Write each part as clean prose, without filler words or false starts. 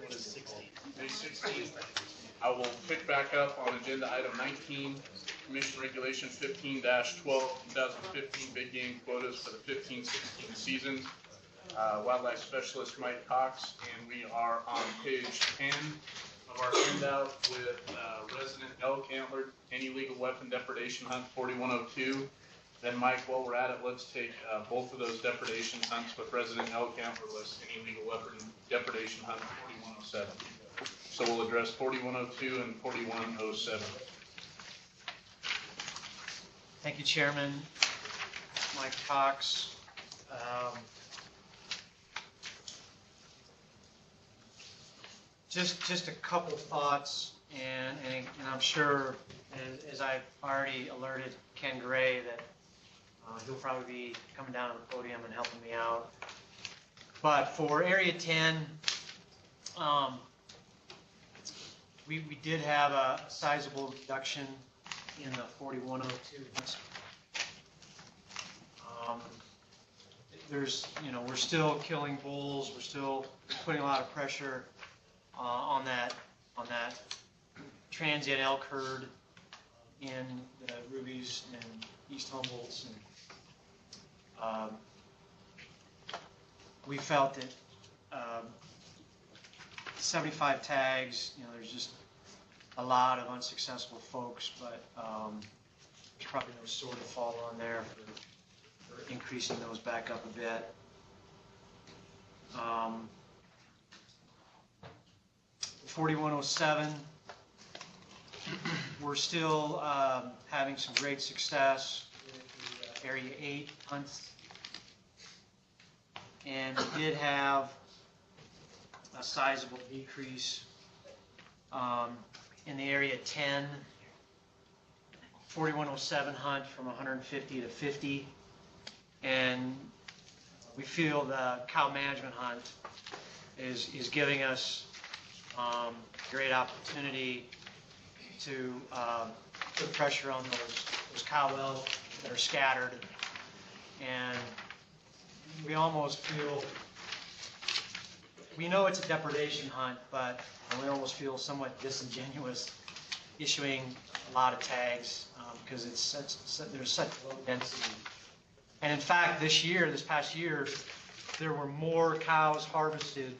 What is 16? May 16th. I will pick back up on agenda item 19, Commission Regulation 15-12, 2015 big game quotas for the 15-16 season. Wildlife Specialist Mike Cox, and we are on page 10 of our handout with resident elk antler, any legal weapon depredation hunt 4102. Then Mike, while we're at it, let's take both of those depredation hunts with resident elk antlerless, any legal weapon depredation hunt 4107. So we'll address 4102 and 4107. Thank you, Chairman. Mike Cox. Just a couple thoughts, and I'm sure, as I've already alerted Ken Gray, that he'll probably be coming down to the podium and helping me out. But for Area 10, we did have a sizable reduction in the 4102. There's, we're still killing bulls. We're still putting a lot of pressure on that transient elk herd in the Rubies and East Humboldts. And we felt that 75 tags, there's just a lot of unsuccessful folks, but there's probably no sword to fall on there for increasing those back up a bit. 4107, we're still having some great success with the Area 8 hunts, and we did have a sizable decrease in the Area 10 4107 hunt from 150 to 50, and we feel the cow management hunt is giving us great opportunity to put pressure on those cow elk that are scattered, and we almost feel, we know it's a depredation hunt, but we almost feel somewhat disingenuous issuing a lot of tags because there's such low density. And in fact, this past year, there were more cows harvested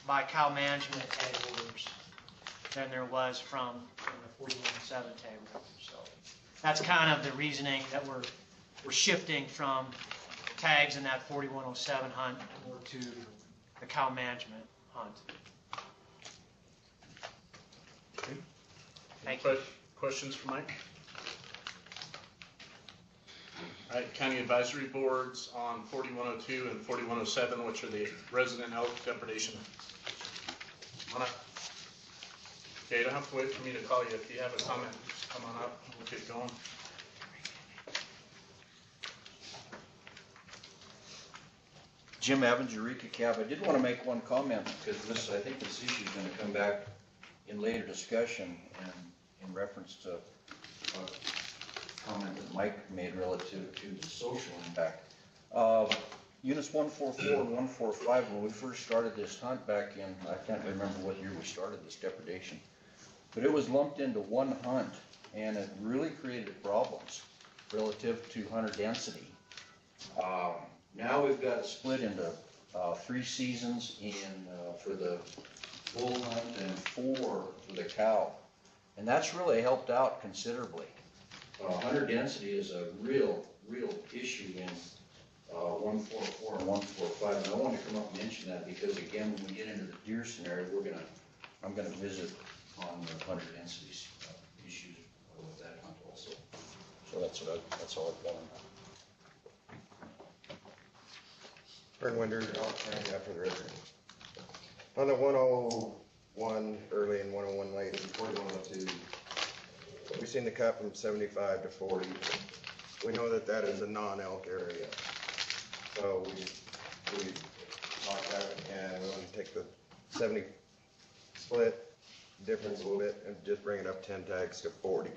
by cow management tag holders than there was from the 4107 tag holders. So that's kind of the reasoning that we're shifting from tags in that 4107 hunt over to the cow management hunt. Okay. Thank you. Questions for Mike? All right, county advisory boards on 4102 and 4107, which are the resident elk depredation. Come on up. Okay, you don't have to wait for me to call you. If you have a comment, just come on up. We'll get going. Jim Evans, Eureka Cab. I did want to make one comment because I think this issue is going to come back in later discussion and in reference to a comment that Mike made relative to the social impact. Units 144 and 145, when we first started this hunt back in, I can't remember what year we started this depredation, but it was lumped into one hunt, and it really created problems relative to hunter density. Now we've got it split into 3 seasons for the bull hunt and 4 for the cow, and that's really helped out considerably. Hunter density is a real issue in 144 and 145, and I want to come up and mention that because again, when we get into the deer scenario, I'm gonna visit on the hunter densities issues with that hunt also. So that's all I've got on that. Burn Winder, after the record. On the 101 early and 101 late and 4102, we've seen the cut from 75 to 40. We know that that is a non-elk area. So we talked out and we want to take the 70 split difference a little bit and just bring it up 10 tags to 40.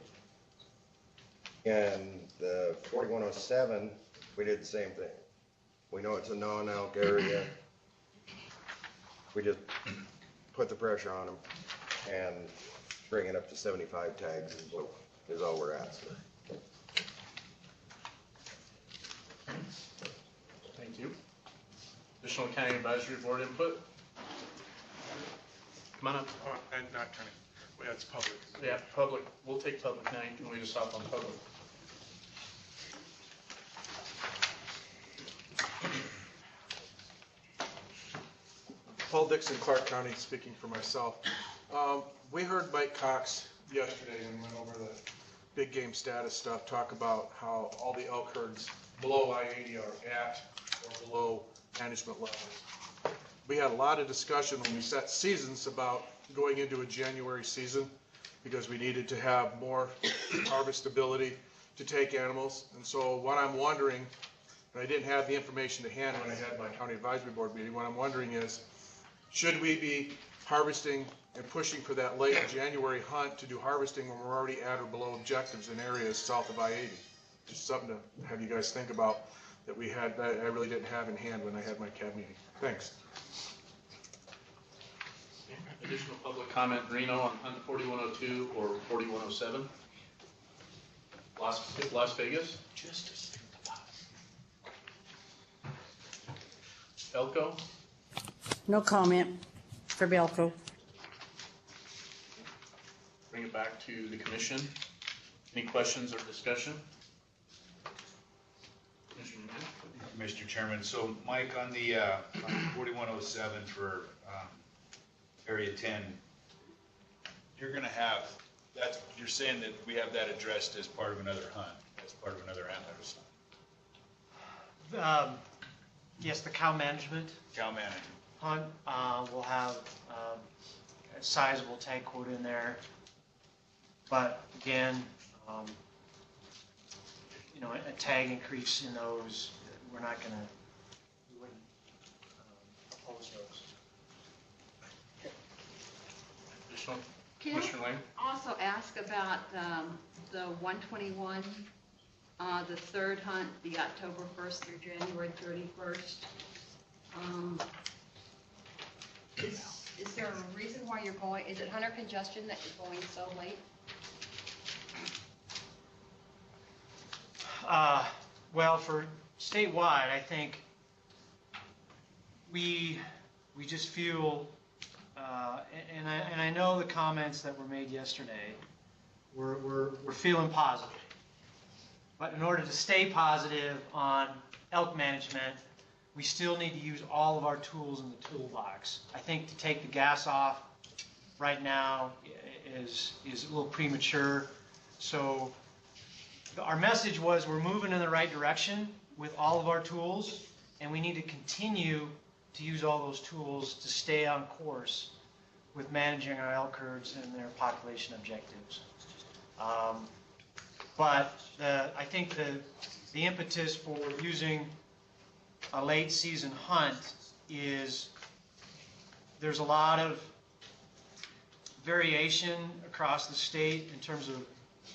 And the 4107, we did the same thing. We know it's a non-elk area. We just put the pressure on them and bring it up to 75 tags is all we're asking. Thank you. Additional county advisory board input? Come on up. And not county, well, it's public. Yeah, public, we'll take public now, you can lead us off on public. Paul Dixon, Clark County, speaking for myself. We heard Mike Cox yesterday and went over the big game status stuff, talk about how all the elk herds below I-80 are at or below management levels. We had a lot of discussion when we set seasons about going into a January season because we needed to have more harvestability to take animals. And so what I'm wondering, and I didn't have the information to hand when I had my county advisory board meeting, what I'm wondering is, should we be harvesting and pushing for that late January hunt to do harvesting when we're already at or below objectives in areas south of I-80? Just something to have you guys think about that I really didn't have in hand when I had my CAB meeting. Thanks. Additional public comment, Reno, on Hunt 4102 or 4107? Las Vegas? Just to think about. Elko? No comment for Belco. Bring it back to the commission. Any questions or discussion? Commissioner Mann? Mr. Chairman, so Mike, on the 4107 for Area 10, you're gonna have, you're saying that we have that addressed as part of another hunt, as part of another antlers, Yes, the cow management cow management. hunt will have a sizable tag quota in there. But again, a tag increase in those, we wouldn't oppose those. Additional? Can Commissioner Lane? I also ask about the 121, the third hunt, the October 1st through January 31st? Is there a reason why you're going, is it hunter congestion that you're going so late? Well, for statewide, I think we just feel, and I know the comments that were made yesterday, we're feeling positive. But in order to stay positive on elk management, we still need to use all of our tools in the toolbox. I think to take the gas off right now is a little premature. So our message was we're moving in the right direction with all of our tools, and we need to continue to use all those tools to stay on course with managing our elk herds and their population objectives. But I think the impetus for using a late season hunt is there's a lot of variation across the state in terms of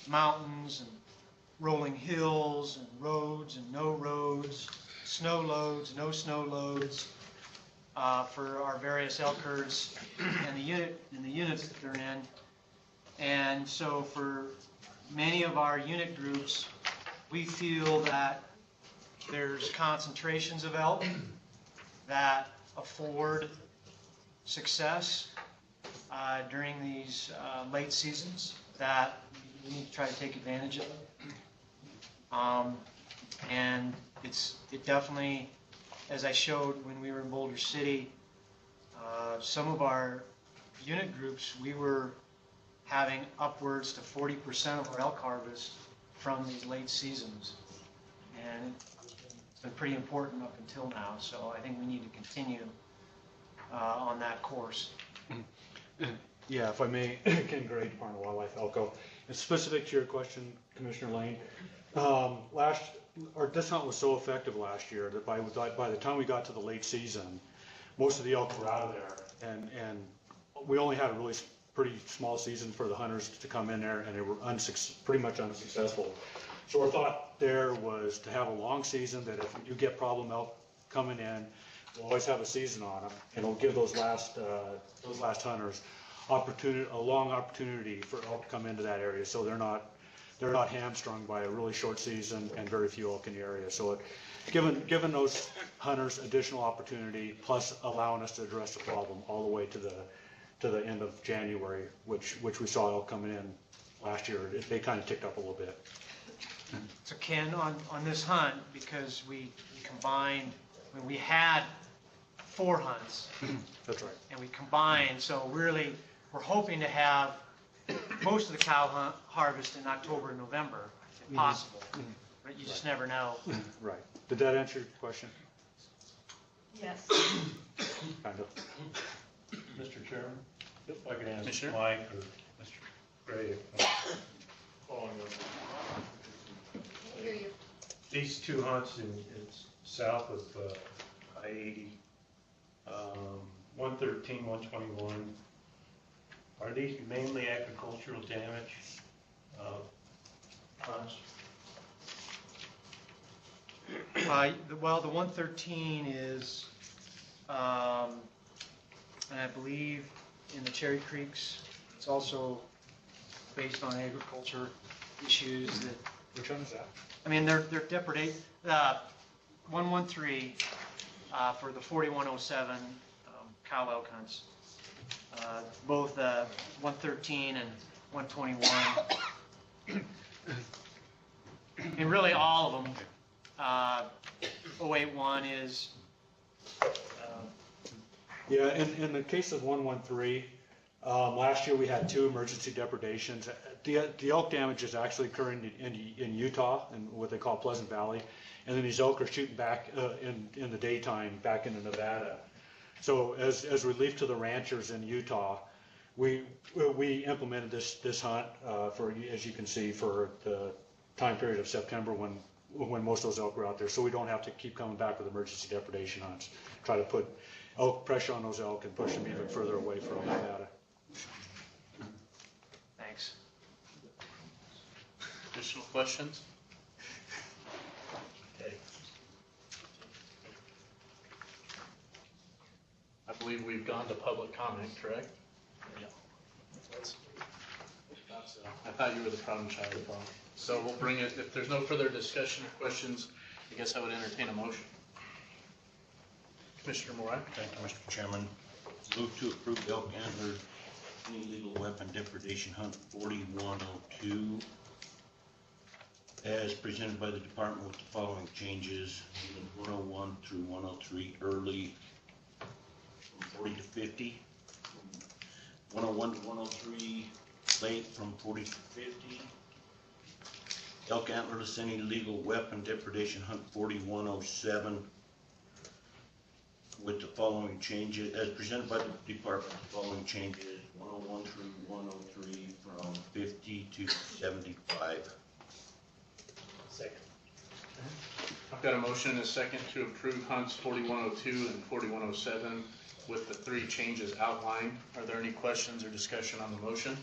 mountains and rolling hills and roads and no roads, snow loads, no snow loads for our various elk herds and the units that they're in. And so for many of our unit groups, we feel that there's concentrations of elk that afford success during these late seasons that we need to try to take advantage of. And it definitely, as I showed when we were in Boulder City, some of our unit groups, we were having upwards to 40% of our elk harvest from these late seasons. And it's been pretty important up until now, so I think we need to continue on that course. Yeah, if I may, Ken Gray, Department of Wildlife, Elko. And specific to your question, Commissioner Lane, this hunt was so effective last year that by the time we got to the late season, most of the elk were out of there, and we only had a really pretty small season for the hunters to come in there, and they were pretty much unsuccessful. So our thought there was to have a long season, that if you get problem elk coming in, we'll always have a season on them, and it'll give those last hunters a long opportunity for elk to come into that area, so they're not hamstrung by a really short season and very few elk in the area. So given those hunters additional opportunity, plus allowing us to address the problem all the way to the end of January, which we saw elk coming in last year, they kind of ticked up a little bit. So Ken, on this hunt, because we combined, when we had 4 hunts, That's right. and we combined, so really, we're hoping to have most of the cow harvest in October and November, if possible. But you just never know. Right. Did that answer your question? Yes. Kind of. Mr. Chairman, if I could ask Commissioner? Mike or Mr. Gray, following up. I hear you. These 2 hunts in south of I-80, 113, 121, are these mainly agricultural damage hunts? Well, the 113 is, and I believe in the Cherry Creeks, it's also based on agriculture issues that, Which one is that? I mean, they're depredate, 113 for the 4107 cow elk hunts. Both 113 and 121. And really all of them. 081 is. Yeah, in the case of 113, last year we had 2 emergency depredations. The elk damage is actually occurring in Utah, in what they call Pleasant Valley, and then these elk are shooting back in the daytime back into Nevada. So as relief to the ranchers in Utah, we implemented this hunt for, as you can see, for the time period of September when most of those elk were out there, so we don't have to keep coming back with emergency depredation hunts. Try to put elk pressure on those elk and push them even further away from Nevada. Thanks. Additional questions? I believe we've gone to public comment, correct? Yeah. I thought you were the problem child, Paul. So we'll bring it, if there's no further discussion or questions, I guess I would entertain a motion. Commissioner Moran? Thank you, Mr. Chairman. Move to approve elk antler illegal weapon depredation hunt 4102 as presented by the department with the following changes: 101 through 103 early, from 40 to 50, 101 to 103 late, from 40 to 50. Elk antlerless any illegal weapon depredation hunt 4107 with the following changes, as presented by the department, the following changes: 101 through 103 from 50 to 75. Second. I've got a motion and a second to approve hunts 4102 and 4107 with the 3 changes outlined. Are there any questions or discussion on the motion?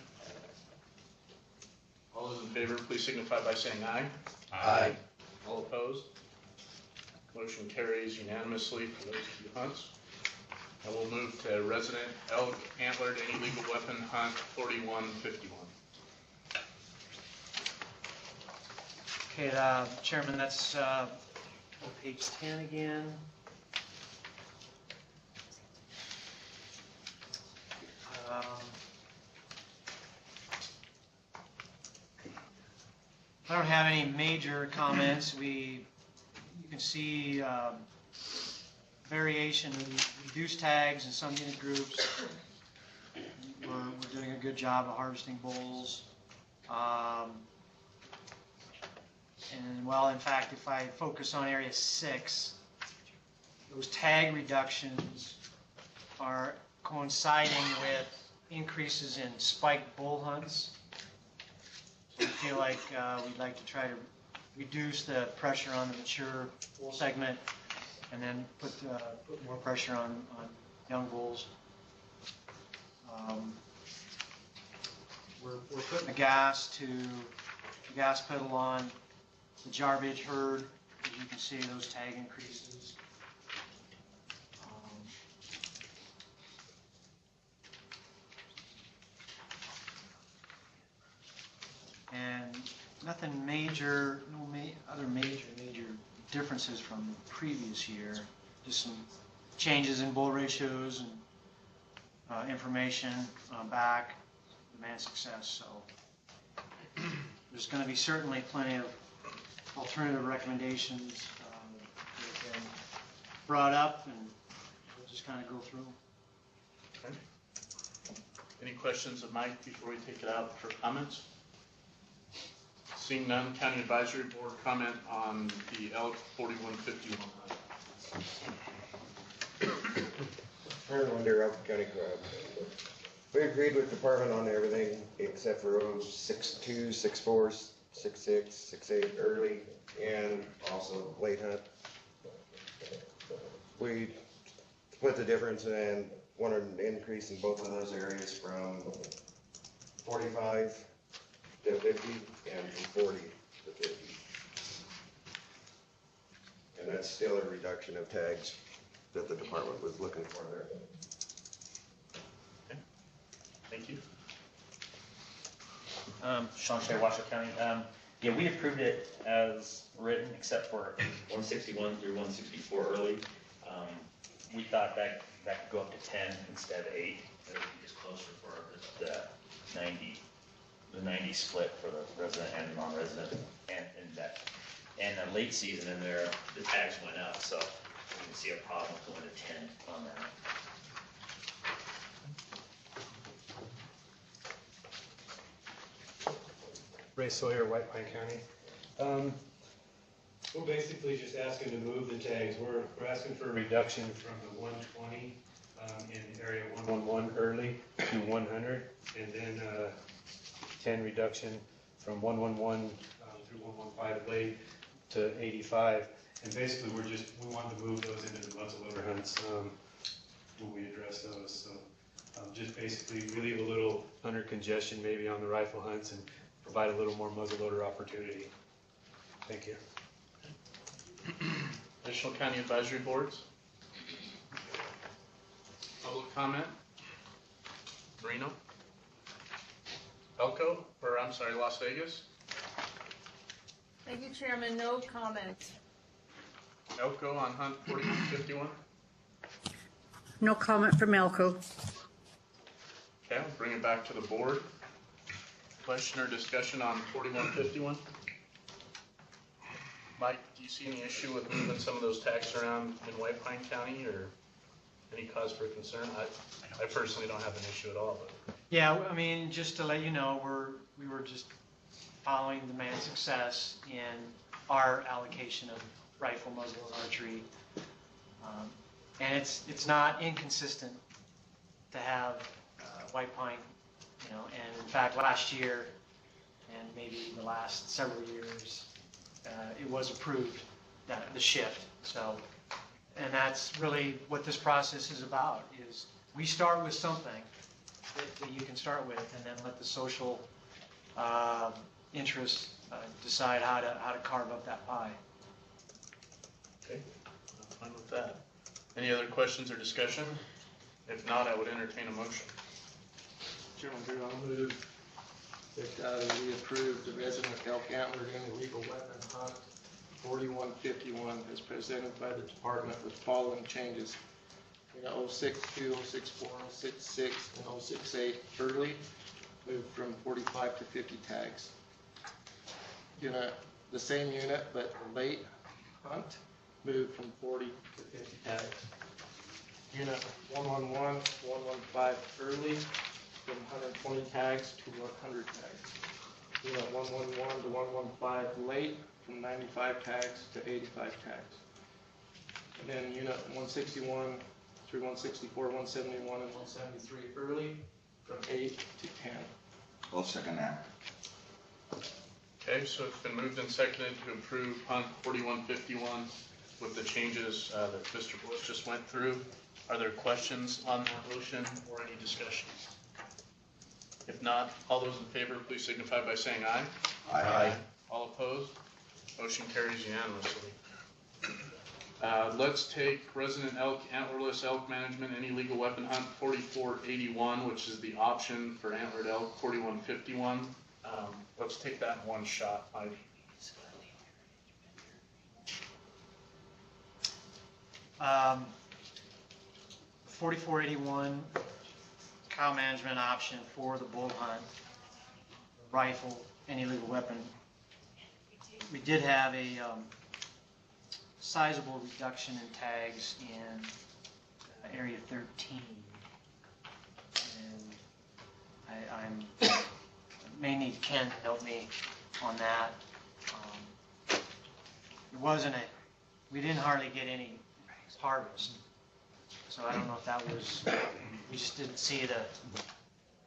All those in favor, please signify by saying aye. Aye. All opposed? Motion carries unanimously for those 2 hunts. And we'll move to resident elk antlered any legal weapon hunt 4151. Okay, Chairman, that's on page 10 again. I don't have any major comments. You can see variation in reduced tags in some unit groups. We're doing a good job of harvesting bulls. And well, in fact, if I focus on area 6, those tag reductions are coinciding with increases in spiked bull hunts. So we feel like we'd like to try to reduce the pressure on the mature bull segment and then put more pressure on young bulls. We're putting the gas pedal on the Jarbidge herd. As you can see, those tag increases. nothing major, other major differences from previous year. Just some changes in bull ratios and information back, demand success. So there's going to be certainly plenty of alternative recommendations that have been brought up, and we'll just kind of go through. Okay. Any questions of Mike before we take it out for comments? Seeing none, County Advisory Board comment on the elk 4151. Aaron Wonder, Alpha County Crowd. We agreed with department on everything except for 062, 64, 66, 68 early, and also late hunt. We split the difference and wanted an increase in both of those areas from 45 to 50 and from 40 to 50. And that's still a reduction of tags that the department was looking for there. Okay. Thank you. Sean Shea, Washoe County. Yeah, we approved it as written, except for 161 through 164 early. We thought that could go up to 10 instead of 8. That would be just closer for the 90 split for the resident and non-resident, and the late season in there, the tags went up, so we can see a problem going to 10 on that. Ray Sawyer, White Pine County. We're basically just asking to move the tags. We're asking for a reduction from the 120 in area 111 early to 100, and then 10 reduction from 111 through 115 late to 85. And basically, we want to move those into the muzzleloader hunts when we address those. So just basically relieve a little hunter congestion maybe on the rifle hunts and provide a little more muzzleloader opportunity. Thank you. Additional County Advisory Boards? Public comment? Reno? Elko, or I'm sorry, Las Vegas? Thank you, Chairman. No comments. Elko on Hunt 4151? No comment from Elko. Okay, I'll bring it back to the board. Question or discussion on 4151? Mike, do you see any issue with moving some of those tags around in White Pine County, or any cause for concern? I personally don't have an issue at all, but. Yeah, I mean, just to let you know, we were just following demand success in our allocation of rifle, muzzle, and archery. And it's not inconsistent to have White Pine, and in fact, last year, and maybe the last several years, it was approved, that the shift. So, and that's really what this process is about, is we start with something that you can start with, and then let the social interests decide how to carve up that pie. Okay, I'm fine with that. Any other questions or discussion? If not, I would entertain a motion. Chairman Drew, I'll move that we approve the resident elk antler and illegal weapon hunt 4151 as presented by the department with following changes. We got 062, 064, 066, and 068 early, moved from 45 to 50 tags. The same unit, but the late hunt, moved from 40 to 50 tags. Unit 111, 115 early, from 120 tags to 100 tags. Unit 111 to 115 late, from 95 tags to 85 tags. And then unit 161 through 164, 171, and 173 early, from 8 to 10. I'll second that. Okay, so it's been moved and seconded to approve Hunt 4151 with the changes that Mr. Bush just went through. Are there questions on that motion or any discussion? If not, all those in favor, please signify by saying aye. Aye. All opposed? Motion carries unanimously. Let's take resident elk, antlerless elk management, any legal weapon hunt 4481, which is the option for antlered elk 4151. Let's take that in one shot, Mike. 4481 cow management option for the bull hunt, rifle, any legal weapon. We did have a sizable reduction in tags in area 13. And I'm may need Ken to help me on that. We didn't hardly get any harvest. So I don't know if that was, we just didn't see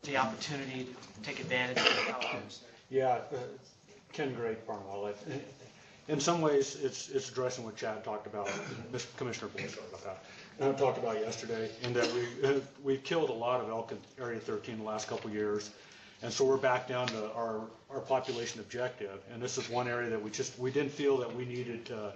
the opportunity to take advantage of the harvest. Yeah, Ken Gray, Farm Wildlife. In some ways, it's addressing what Chad talked about, Commissioner Bull talked about that. Talked about yesterday, in that we've killed a lot of elk in Area 13 the last couple of years, and so we're back down to our population objective. And this is one area that we didn't feel that we needed to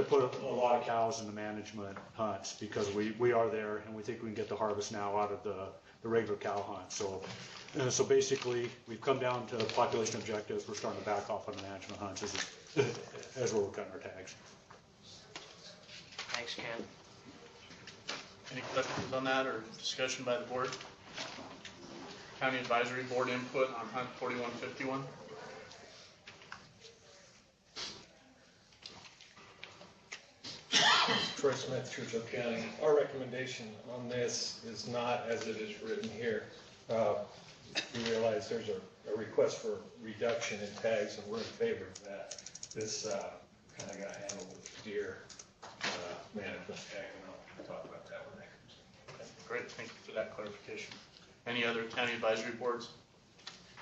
put a lot of cows in the management hunts, because we are there and we think we can get the harvest now out of the regular cow hunt. So basically, we've come down to population objectives. We're starting to back off on the management hunts as we're cutting our tags. Thanks, Ken. Any questions on that or discussion by the board? County Advisory Board input on Hunt 4151? Troy Smith, Churchill County. Our recommendation on this is not as it is written here. We realize there's a request for reduction in tags, and we're in favor of that. This kind of got handled with deer management tag, and I'll talk about that when that comes in. Great, thank you for that clarification. Any other county advisory boards?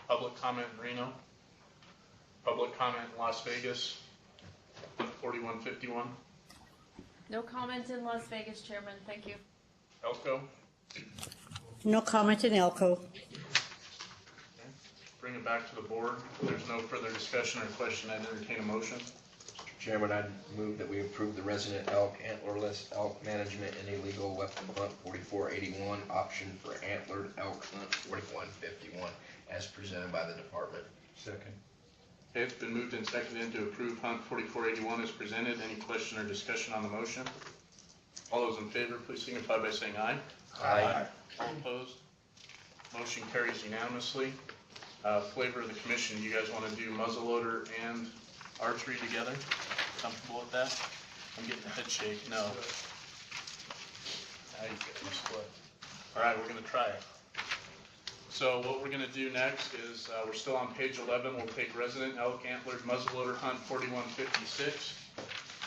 Public comment in Reno? Public comment in Las Vegas? 4151? No comment in Las Vegas, Chairman. Thank you. Elko? No comment in Elko. Bring it back to the board. If there's no further discussion or question, I'd entertain a motion. Mr. Chairman, I'd move that we approve the resident elk, antlerless elk management and illegal weapon hunt 4481, option for antlered elk hunt 4151, as presented by the department. Second. Okay, it's been moved and seconded to approve Hunt 4481 as presented. Any question or discussion on the motion? All those in favor, please signify by saying aye. Aye. All opposed? Motion carries unanimously. Flavor of the commission, you guys want to do muzzleloader and archery together? Comfortable with that? I'm getting a head shake. No. Now you get me split. All right, we're going to try it. So what we're going to do next is, we're still on page 11. We'll take resident elk antlered muzzleloader hunt 4156.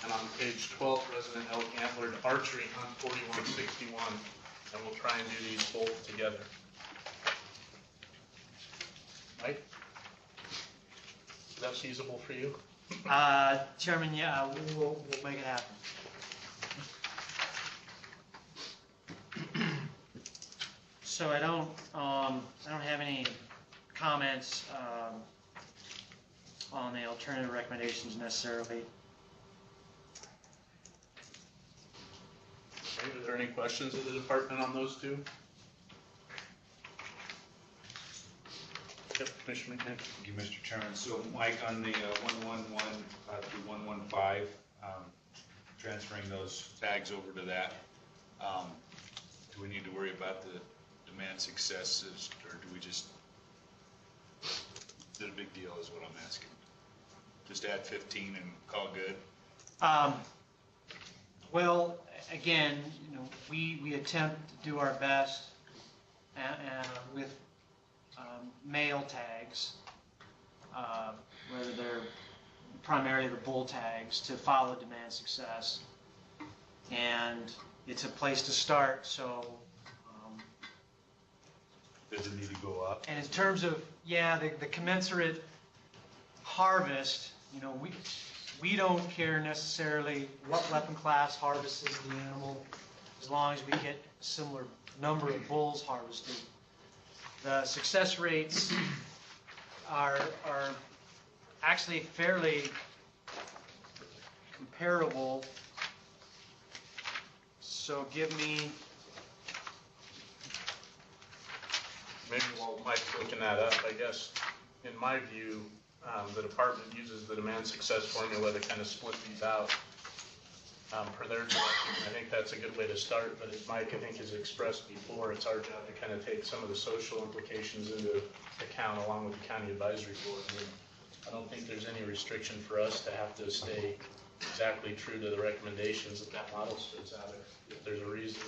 And on page 12, resident elk antlered archery hunt 4161. And we'll try and do these both together. Mike? Is that feasible for you? Chairman, yeah, we'll make it happen. So I don't have any comments on the alternative recommendations necessarily. Okay, are there any questions of the department on those two? Yep, Commissioner McNair. Thank you, Mr. Chairman. So Mike, on the 111 through 115, transferring those tags over to that, do we need to worry about the demand successes, or do we just, is it a big deal is what I'm asking? Just add 15 and call good? Well, again, we attempt to do our best with male tags, whether they're primarily the bull tags, to follow demand success. And it's a place to start, so. Does it need to go up? And in terms of, the commensurate harvest, we don't care necessarily what weapon class harvests the animal, as long as we get a similar number of bulls harvested. The success rates are actually fairly comparable. So give me. Maybe while Mike's looking that up, I guess in my view, the department uses the demand success formula to kind of split these out per their direction. I think that's a good way to start, but as Mike, I think, has expressed before, it's our job to kind of take some of the social implications into account along with the county advisory board. I don't think there's any restriction for us to have to stay exactly true to the recommendations that model spits out there. If there's a reason,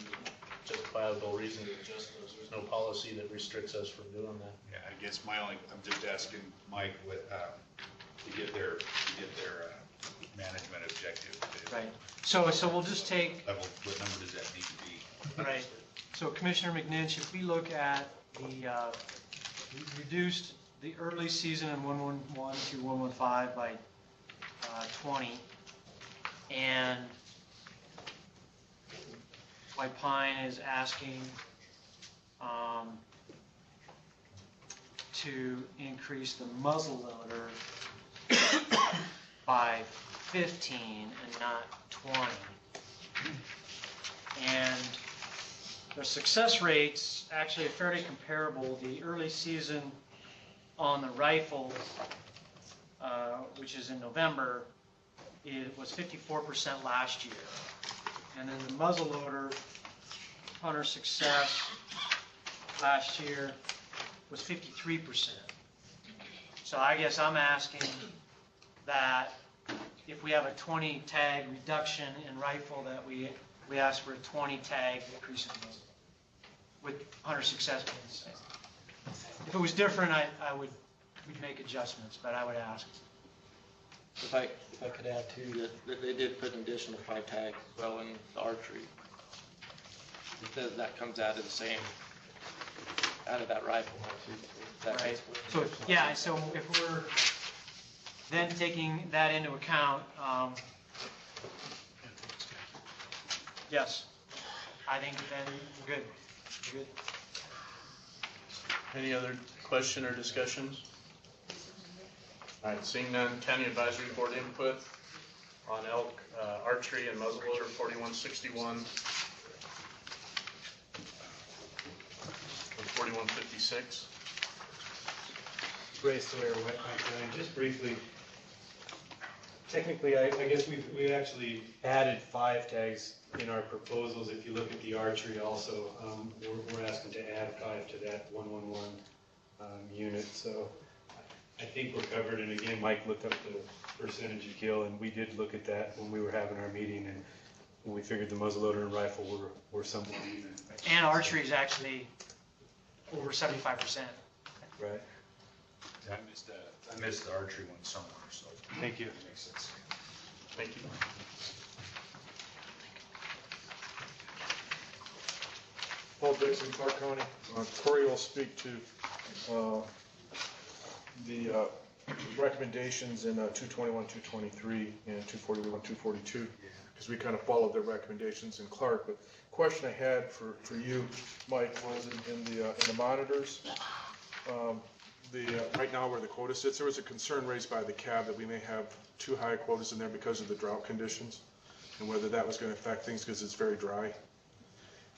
justifiable reason to adjust those, there's no policy that restricts us from doing that. Yeah, I guess I'm just asking Mike to get their management objective. Right. So we'll just take. Level, what number does that need to be? Right. So Commissioner McNinch, if we look at the reduced the early season in 111 through 115 by 20, and White Pine is asking to increase the muzzle loader by 15 and not 20. And the success rates actually are fairly comparable. The early season on the rifle, which is in November, it was 54% last year. And then the muzzleloader hunter success last year was 53%. So I guess I'm asking that if we have a 20 tag reduction in rifle, that we ask for a 20 tag increase in muzzle, with hunter success being the same. If it was different, we'd make adjustments, but I would ask. If I could add too, that they did put an additional 5 tags as well in the archery. That comes out of the same, out of that rifle. Right. So, yeah, so if we're then taking that into account, yes, I think then we're good. We're good. Any other question or discussions? All right, seeing none, county advisory board input on elk, archery and muzzleloader 4161 and 4156. Ray Sawyer, White Pine County. Just briefly, technically, I guess we actually added 5 tags in our proposals. If you look at the archery also, we're asking to add 5 to that 111 unit. So I think we're covered. And again, Mike looked up the percentage of kill, and we did look at that when we were having our meeting, and when we figured the muzzleloader and rifle were somewhat even. And archery is actually over 75%. Right. Yeah, I missed the archery one somewhere, so. Thank you. That makes sense. Thank you. Paul Dixon, Clark County. Corey will speak to the recommendations in 221, 223, and 241, 242, because we kind of followed their recommendations in Clark. But the question I had for you, Mike, was in the monitors. Right now where the quota sits, there was a concern raised by the CAB that we may have too high quotas in there because of the drought conditions, and whether that was going to affect things because it's very dry.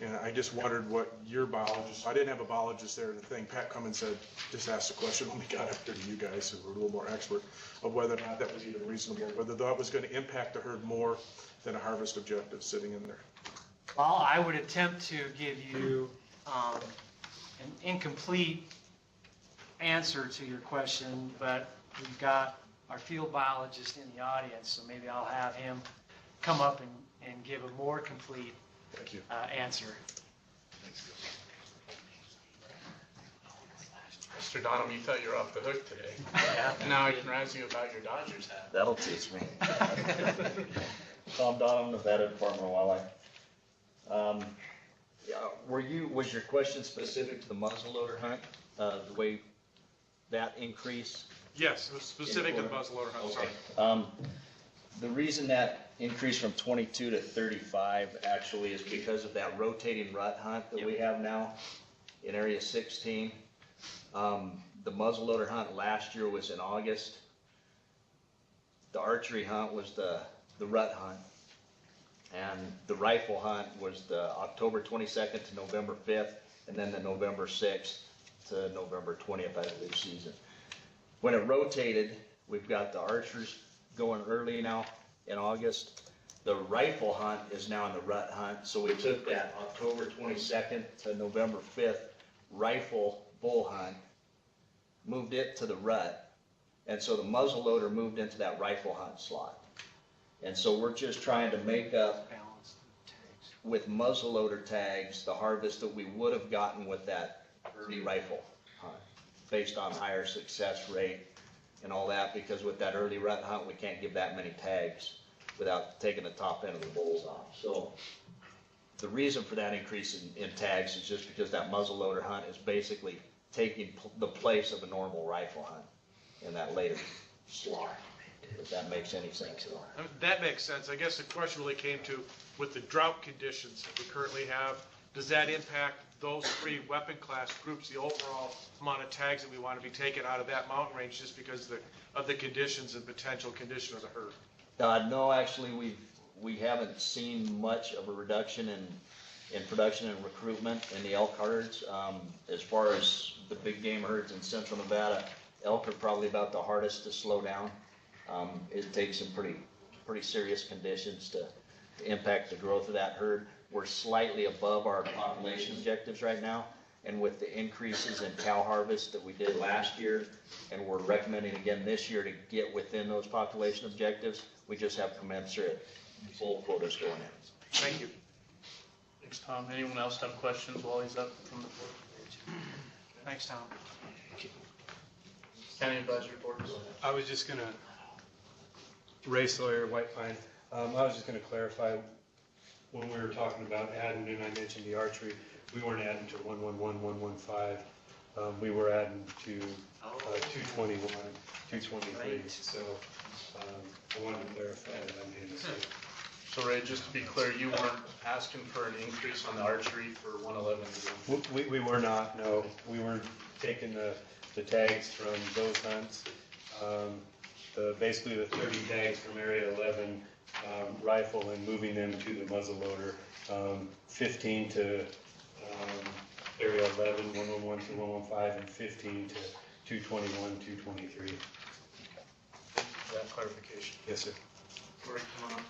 And I just wondered what your biologist, I didn't have a biologist there, the thing, Pat Cummins said, just asked the question when we got up there to you guys, who were a little more expert, of whether or not that was even reasonable, whether that was going to impact the herd more than a harvest objective sitting in there. Well, I would attempt to give you an incomplete answer to your question, but we've got our field biologist in the audience, so maybe I'll have him come up and give a more complete answer. Mr. Donham, you thought you were off the hook today. Yeah. Now I can razz you about your Dodgers hat. That'll teach me. Tom Donham, Nevada Department of Wildlife. Was your question specific to the muzzleloader hunt? The way that increase? Yes, it was specific to the muzzleloader hunt, Okay. sorry. The reason that increased from 22 to 35 actually is because of that rotating rut hunt that we have now in Area 16. The muzzleloader hunt last year was in August. The archery hunt was the rut hunt. And the rifle hunt was the October 22nd to November 5th, and then the November 6th to November 20th, I believe, season. when it rotated, we've got the archers going early now in August. The rifle hunt is now in the rut hunt, so we took that October 22nd to November 5th rifle bull hunt, moved it to the rut, and so the muzzle loader moved into that rifle hunt slot. And so we're just trying to make up with muzzle loader tags the harvest that we would have gotten with that early rifle hunt, based on higher success rate and all that, because with that early rut hunt, we can't give that many tags without taking the top end of the bulls off. So the reason for that increase in tags is just because that muzzleloader hunt is basically taking the place of a normal rifle hunt in that later slot, if that makes any sense at all. That makes sense. I guess the question really came to, with the drought conditions that we currently have, does that impact those three weapon class groups, the overall amount of tags that we want to be taken out of that mountain range just because of the conditions and potential condition of the herd? No, actually, we haven't seen much of a reduction in production and recruitment in the elk herds. As far as the big game herds in central Nevada, elk are probably about the hardest to slow down. It takes some pretty serious conditions to impact the growth of that herd. We're slightly above our population objectives right now, and with the increases in cow harvest that we did last year, and we're recommending again this year to get within those population objectives, we just have commensurate full quotas going in. Thank you. Thanks, Tom. Anyone else have questions while he's up from the board? Thanks, Tom. County advisory reports. I was just gonna, Ray Sawyer, White Pine, I was just gonna clarify, when we were talking about adding, and I mentioned the archery, we weren't adding to 111, 115, we were adding to 221, 223, so I wanted to clarify that I made a mistake. So Ray, just to be clear, you weren't asking for an increase on the archery for 111? We were not, no, we weren't taking the tags from those hunts. Basically the 30 tags from area 11 rifle and moving them to the muzzleloader, 15 to area 11, 111 to 115, and 15 to 221, 223. For that clarification. Yes, sir. Corey, come on.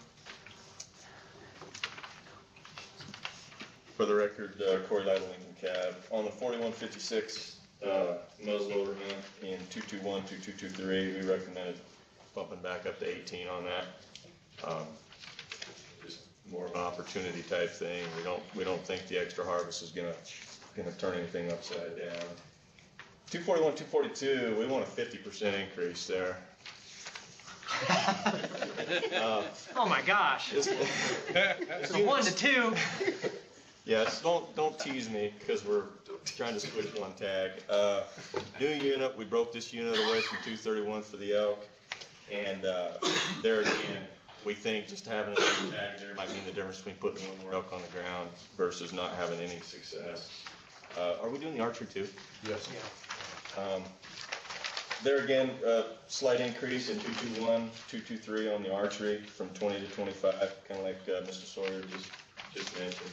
For the record, Corey Lytle, Lincoln Cab. On the 4156 muzzleloader hunt in 221, 2223, we recommended bumping back up to 18 on that. Just more of an opportunity type thing. We don't think the extra harvest is gonna turn anything upside down. 241, 242, we want a 50% increase there. Oh my gosh. It's a 1 to 2. Yes, don't tease me because we're trying to switch one tag. New unit, we broke this unit away from 231 for the elk. And there again, we think just having a new tag there might mean the difference between putting one more elk on the ground versus not having any success. Are we doing the archery too? Yes. There again, slight increase in 221, 223 on the archery from 20 to 25, kind of like Mr. Sawyer just mentioned.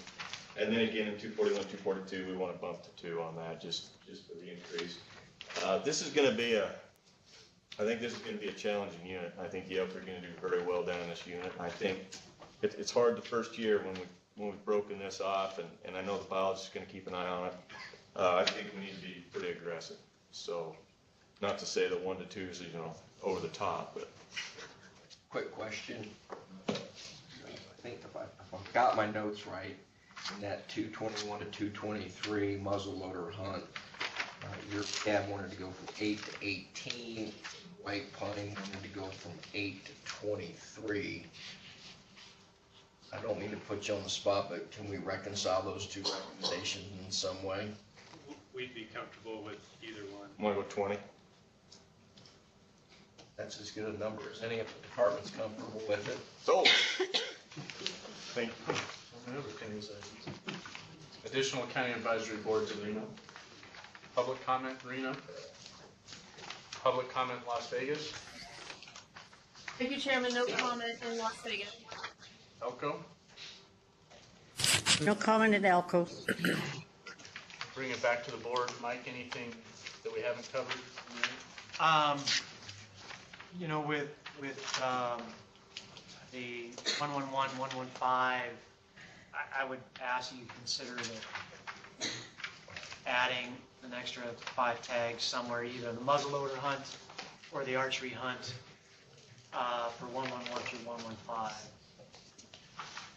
And then again in 241, 242, we want to bump to 2 on that, just for the increase. This is going to be I think this is going to be a challenging unit. I think the elk are going to do very well down in this unit. I think it's hard the first year when we've broken this off, and I know the biologist is going to keep an eye on it. I think we need to be pretty aggressive. So, not to say that 1 to 2 is over the top, but. Quick question. I think if I've got my notes right, in that 221 to 223 muzzleloader hunt, your dad wanted to go from 8 to 18. White Pine wanted to go from 8 to 23. I don't mean to put you on the spot, but can we reconcile those two recommendations in some way? We'd be comfortable with either one. Want to go 20? That's as good a number as any of the department's comfortable with it. Sold. Thank you. Additional county advisory boards in Reno. Public comment, Reno. Public comment, Las Vegas. Thank you, Chairman. No comment in Las Vegas. Elko. No comment at Elko. Bring it back to the board. Mike, anything that we haven't covered? You know, with the 111, 115, I would ask you to consider adding an extra 5 tags somewhere, either the muzzleloader hunt or the archery hunt for 111 through 115.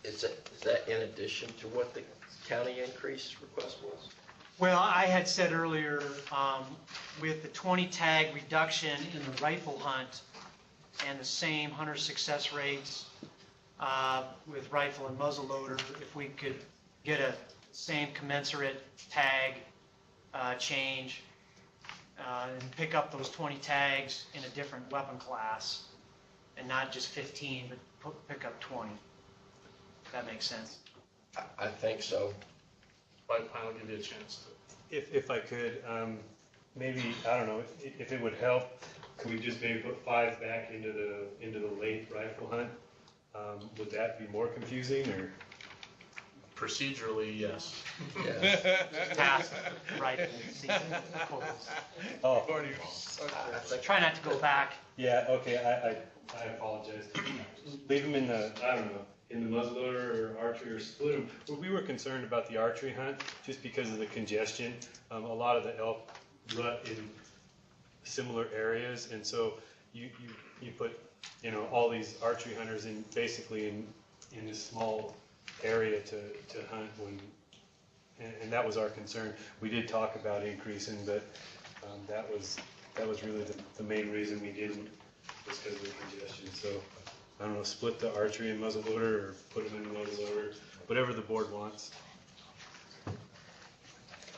Is that in addition to what the county increase request was? Well, I had said earlier, with the 20 tag reduction in the rifle hunt and the same hunter success rates with rifle and muzzleloader, if we could get a same commensurate tag change and pick up those 20 tags in a different weapon class and not just 15, but pick up 20. If that makes sense. I think so. I'll give you a chance to. If I could, maybe, I don't know, if it would help, could we just maybe put 5 back into the late rifle hunt? Would that be more confusing, or? Procedurally, yes. Past rifle season. Oh. Try not to go back. Yeah, okay, I apologize. Leave them in the, I don't know, in the muzzleloader or archery, or split them. But we were concerned about the archery hunt just because of the congestion. A lot of the elk rut in similar areas, and so you put, you know, all these archery hunters in basically in this small area to hunt when, and that was our concern. We did talk about increasing, but that was really the main reason we didn't, was because of the congestion. So I don't know, split the archery and muzzleloader, or put them in the muzzleloader, whatever the board wants.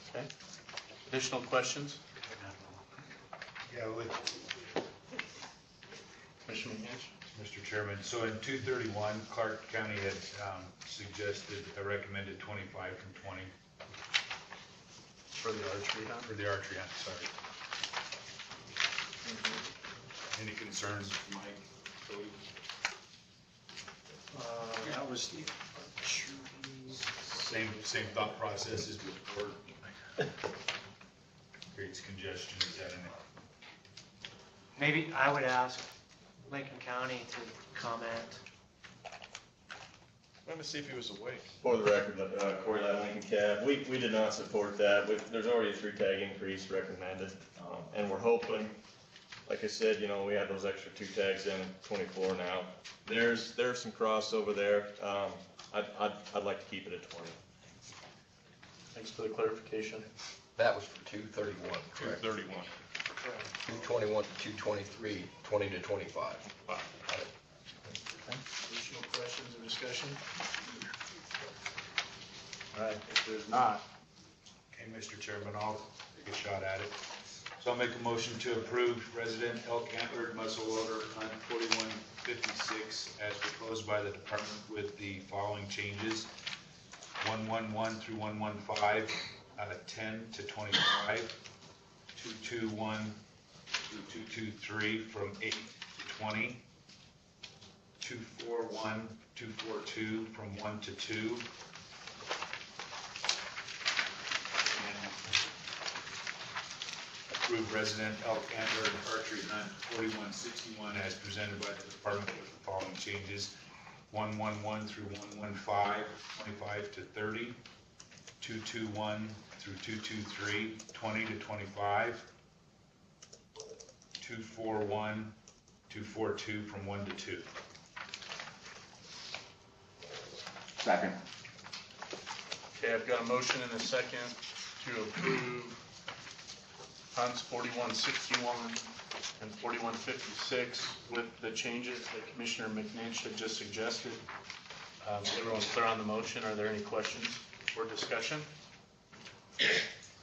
Okay. Additional questions? Yeah, Commissioner McNinch? Mr. Chairman, so in 231, Clark County had suggested, recommended 25 from 20. For the archery hunt? For the archery hunt, sorry. Any concerns, Mike? That was the Same thought process as before. Creates congestion, is that in it? Maybe I would ask Lincoln County to comment. Let me see if he was awake. For the record, Corey Ladd, Lincoln Cab, we did not support that. There's already a 3 tag increase recommended, and we're hoping, like I said, you know, we had those extra 2 tags in, 24 now. There's some crossover there. I'd like to keep it at 20. Thanks for the clarification. That was for 231, correct? 231. 221 to 223, 20 to 25. Additional questions or discussion? All right, if there's not. Okay, Mr. Chairman, I'll take a shot at it. So I'll make a motion to approve resident elk antlered muzzleloader hunt 4156 as proposed by the department with the following changes. 111 through 115, 10 to 25, 221 through 223 from 8 to 20, 241, 242 from 1 to 2, approved resident elk antler archery hunt 4161 as presented by the department with the following changes: 111 through 115, 25 to 30, 221 through 223, 20 to 25, 241, 242 from 1 to 2. Second. Okay, I've got a motion and a second to approve hunts 4161 and 4156 with the changes that Commissioner McNinch had just suggested. Everyone clear on the motion? Are there any questions or discussion?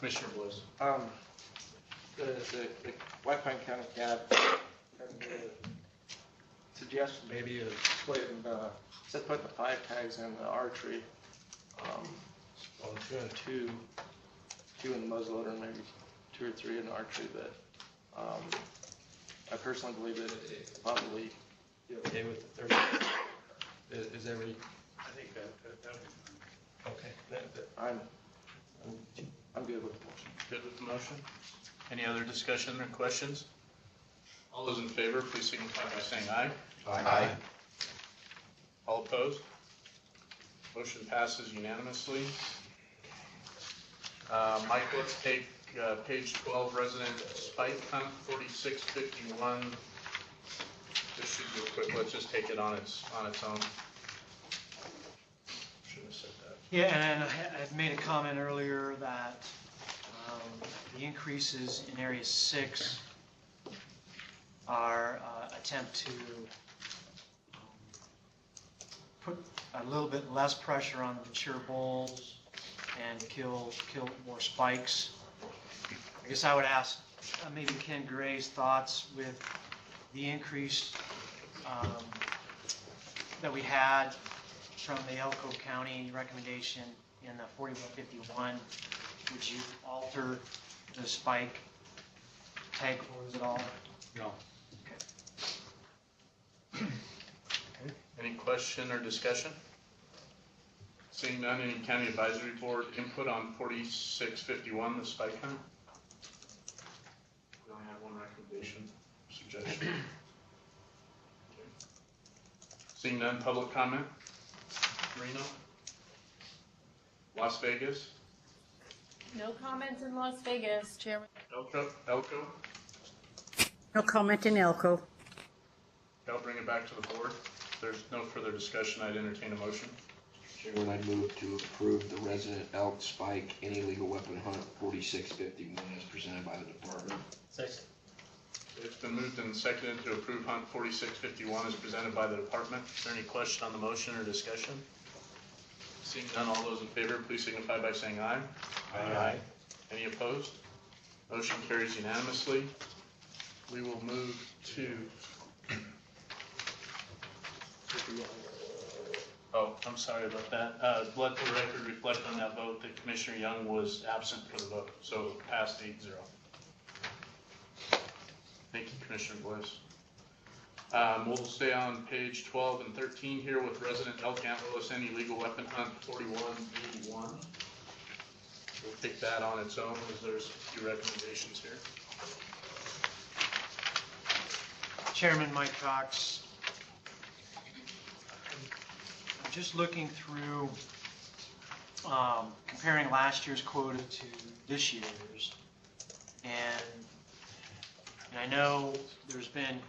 Commissioner Bliss. The White Pine County Cab suggested maybe splitting instead of putting the 5 tags in the archery, two in the muzzleloader and maybe 2 or 3 in the archery, but I personally believe that it's probably be okay with the 30. Is every? I think that Okay. I'm good with the motion. good with the motion. Any other discussion or questions? All those in favor, please signify by saying aye. Aye. All opposed? Motion passes unanimously. Mike, let's take page 12, resident spike hunt 4651. This should go quick. Let's just take it on its own. Should have said that. Yeah, and I've made a comment earlier that the increases in Area 6 are attempt to put a little bit less pressure on the mature bulls and kill more spikes. I guess I would ask maybe Ken Gray's thoughts with the increase that we had from the Elko County recommendation in the 4151. Would you alter the spike tag orders at all? No. Any question or discussion? Seeing none, any county advisory board input on 4651, the spike hunt? We only have one recommendation, suggestion. Okay. Seeing none, public comment? Reno? Las Vegas? No comments in Las Vegas, Chairman. Elko? No comment in Elko. I'll bring it back to the board. If there's no further discussion, I'd entertain a motion. Chairman, I move to approve the resident elk spike any legal weapon hunt 4651 as presented by the department. Second. It's been moved and seconded to approve hunt 4651 as presented by the department. Is there any question on the motion or discussion? Seeing none, all those in favor, please signify by saying aye. Aye. Any opposed? Motion carries unanimously. We will move to... Oh, I'm sorry about that. Let the record reflect on that vote that Commissioner Young was absent for the vote, so passed 8-0. Thank you, Commissioner Bliss. We'll stay on page 12 and 13 here with resident elk antlerless any legal weapon hunt 4181. We'll take that on its own as there's a few recommendations here. Chairman Mike Cox. I'm just looking through, comparing last year's quota to this year's, and I know there's been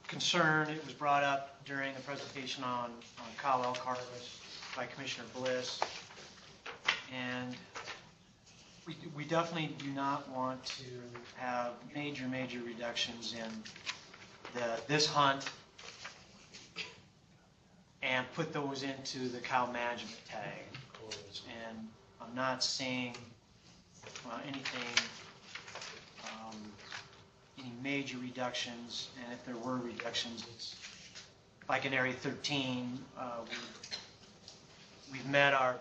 concern, it was brought up during the presentation on cow elk harvest by Commissioner Bliss, and we definitely do not want to have major reductions in this hunt and put those into the cow management tag quotas. And I'm not seeing anything, any major reductions, and if there were reductions, it's like in Area 13, we met our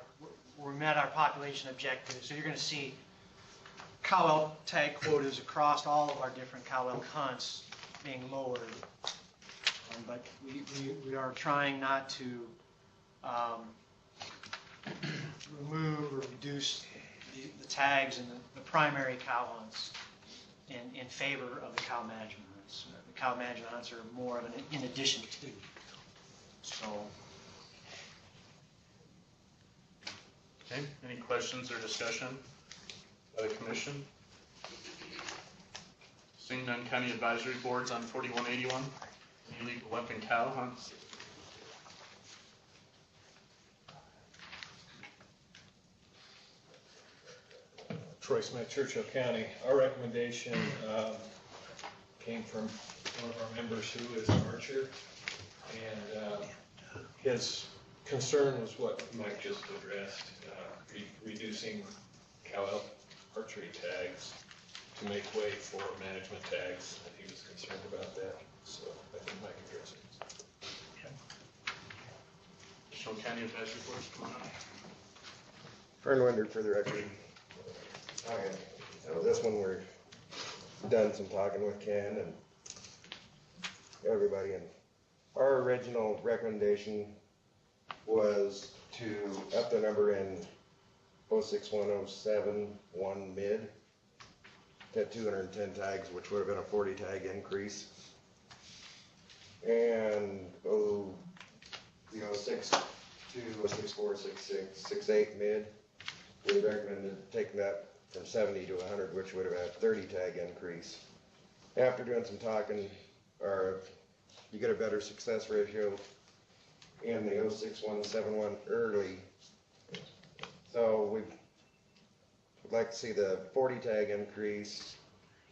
population objectives. So you're going to see cow elk tag quotas across all of our different cow elk hunts being lowered. But we are trying not to remove or reduce the tags in the primary cow hunts in favor of the cow management hunts. The cow management hunts are more of an in addition to. So. Okay, any questions or discussion by the commission? Seeing none, county advisory boards on 4181, illegal weapon cow hunts. Troy Smith, Churchill County. Our recommendation came from one of our members who is an archer, and his concern was what Mike just addressed, reducing cow elk archery tags to make way for management tags, and he was concerned about that, so I think Mike addressed it. Additional county advisory boards, come on up. Fern Winder for the record. Okay, so this one we're done some talking with Ken and everybody, and our original recommendation was to up the number in 06107 1 mid at 210 tags, which would have been a 40 tag increase. And the 06 to 64, 66, 68 mid, we recommended taking that from 70 to 100, which would have had 30 tag increase. After doing some talking, you get a better success ratio in the 06171 early. So we'd like to see the 40 tag increase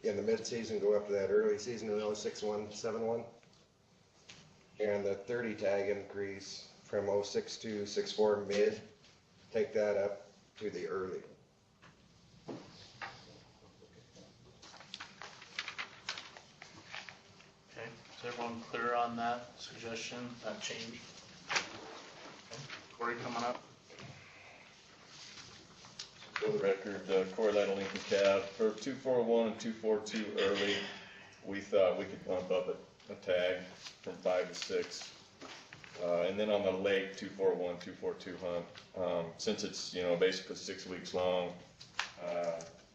in the mid-season go up to that early season in 06171. And the 30 tag increase from 06264 mid, take that up to the early. Okay, is everyone clear on that suggestion, that change? Corey coming up. For the record, Corey Lytle, Lincoln Cab, for 241 and 242 early, we thought we could bump up a tag from 5 to 6. And then on the late 241, 242 hunt, since it's, basically 6 weeks long,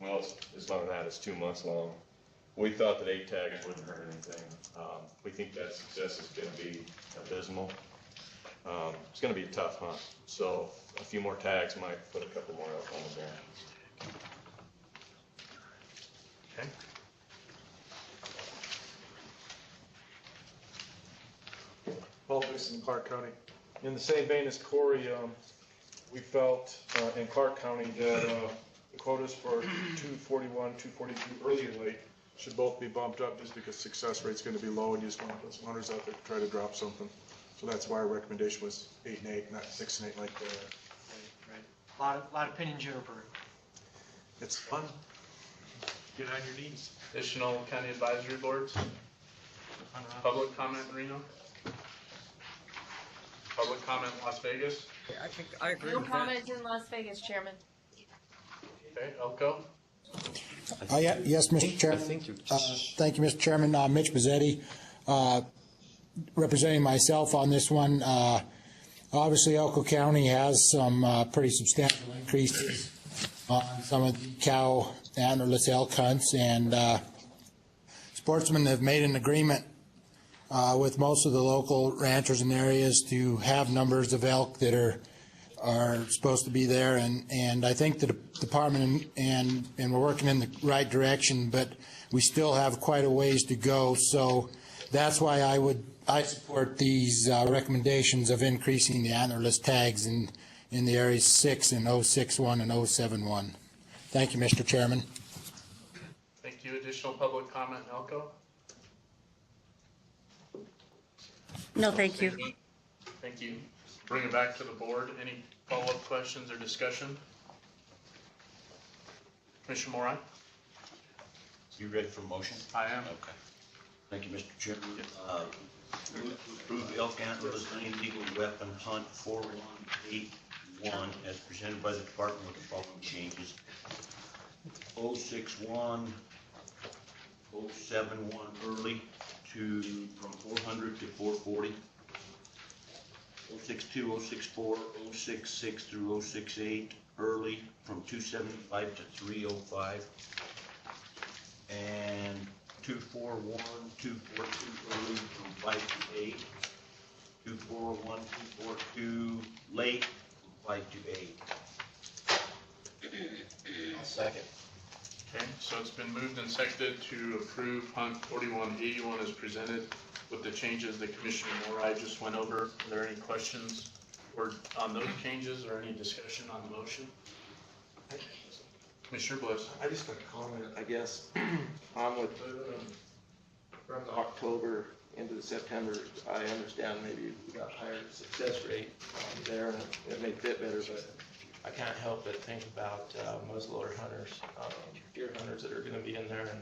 well, it's not that, it's 2 months long. We thought that 8 tags wouldn't hurt anything. We think that success is going to be abysmal. It's going to be a tough hunt, so a few more tags might put a couple more elk on the ground. Okay. Paul Dixon, Clark County. In the same vein as Corey, we felt in Clark County that the quotas for 241, 242 early and late should both be bumped up just because success rate's going to be low and you just want to put some hunters out there to try to drop something. So that's why our recommendation was 8 and 8, not 6 and 8 like that. Right. A lot of pin and juniper. It's fun. Get on your knees. Additional county advisory boards? Public comment, Reno? Public comment, Las Vegas? I agree with that. No comment in Las Vegas, Chairman. Okay, Elko? Yes, Mr. Chairman. Thank you, Mr. Chairman. Mitch Mazzetti, representing myself on this one. Obviously, Elko County has some pretty substantial increases on some of the cow antlerless elk hunts, and sportsmen have made an agreement with most of the local ranchers and areas to have numbers of elk that are supposed to be there, and I think the department and we're working in the right direction, but we still have quite a ways to go. So that's why I support these recommendations of increasing the antlerless tags in the areas 6 and 061 and 071. Thank you, Mr. Chairman. Thank you. Additional public comment, Elko? No, thank you. Thank you. Bring it back to the board. Any follow-up questions or discussion? Commissioner Moran? You ready for motion? I am. Okay. Thank you, Mr. Chairman. Move to approve elk antlerless illegal weapon hunt 4181 as presented by the department with the following changes. 061, 071 early from 400 to 440. 062, 064, 066 through 068 early from 275 to 305. And 241, 242 early from 5 to 8. 241, 242 late from 5 to 8. I'll second. Okay, so it's been moved and seconded to approve Hunt 4181 as presented with the changes that Commissioner Morai just went over. Are there any questions or on those changes or any discussion on the motion? Commissioner Bliss. I just want to comment, I guess, on with from the October into the September, I understand maybe we got higher success rate there and it may fit better, but I can't help but think about muzzleloader hunters, deer hunters that are going to be in there and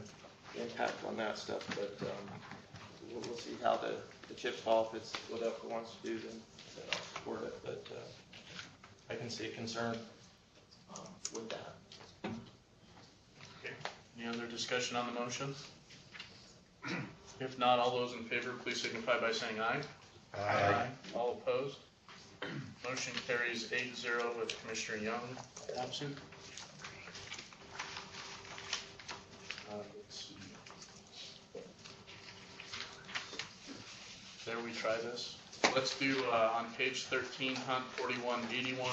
the impact on that stuff. But we'll see how the chips fall. If it's what Elko wants to do, then I'll support it. But I can see a concern with that. Okay. Any other discussion on the motion? If not, all those in favor, please signify by saying aye. Aye. All opposed? Motion carries 8-0 with Commissioner Young absent. There we try this. Let's do, on page 13, hunt 4181,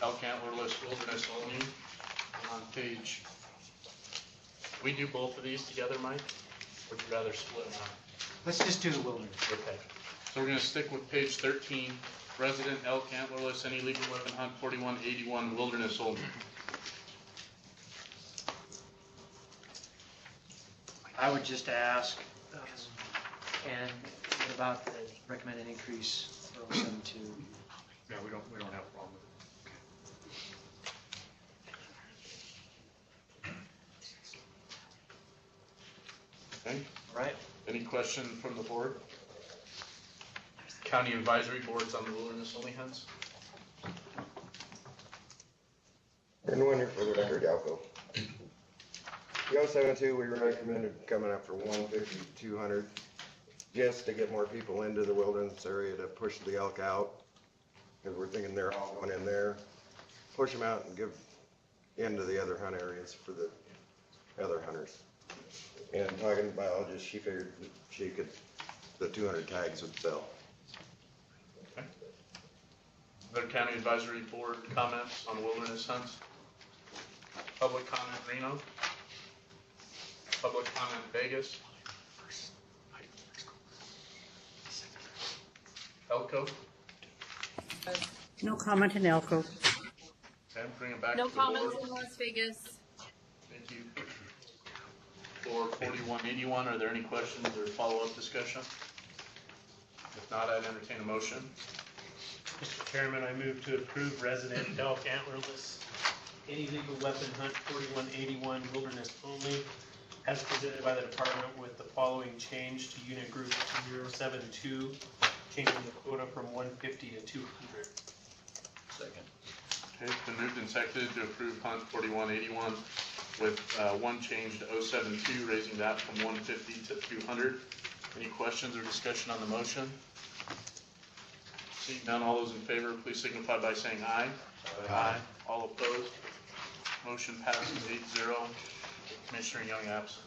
elk antlerless wilderness only. And on page, we do both of these together, Mike? Or would you rather split them up? Let's just do the wilderness. Okay. So we're gonna stick with page 13, resident elk antlerless, any legal weapon hunt 4181, wilderness only. I would just ask, and what about the recommended increase for 072? Yeah, we don't have a problem with it. Okay. All right. Any question from the board? County advisory boards on the wilderness only hunts? And one here for the record, Yalco. The 072, we recommended coming up for 150 to 200, just to get more people into the wilderness area to push the elk out. Because we're thinking they're all going in there, push them out and give into the other hunt areas for the other hunters. And talking to the biologist, she figured that she could, the 200 tags would sell. Okay. Other county advisory board comments on wilderness hunts? Public comment, Reno? Public comment, Vegas? Elko? No comment in Elko. Okay, bring it back to No the board. comments in Las Vegas. Thank you. For 4181, are there any questions or follow-up discussion? If not, I'd entertain a motion. Mr. Chairman, I move to approve resident elk antlerless, any legal weapon hunt 4181 wilderness only, as presented by the department with the following change to unit group 072, changing the quota from 150 to 200. Second. Okay, it's been moved and seconded to approve hunt 4181 with one change to 072, raising that from 150 to 200. Any questions or discussion on the motion? Seeing none, all those in favor, please signify by saying aye. Aye. All opposed? Motion passes 8-0. Commissioner Young absent.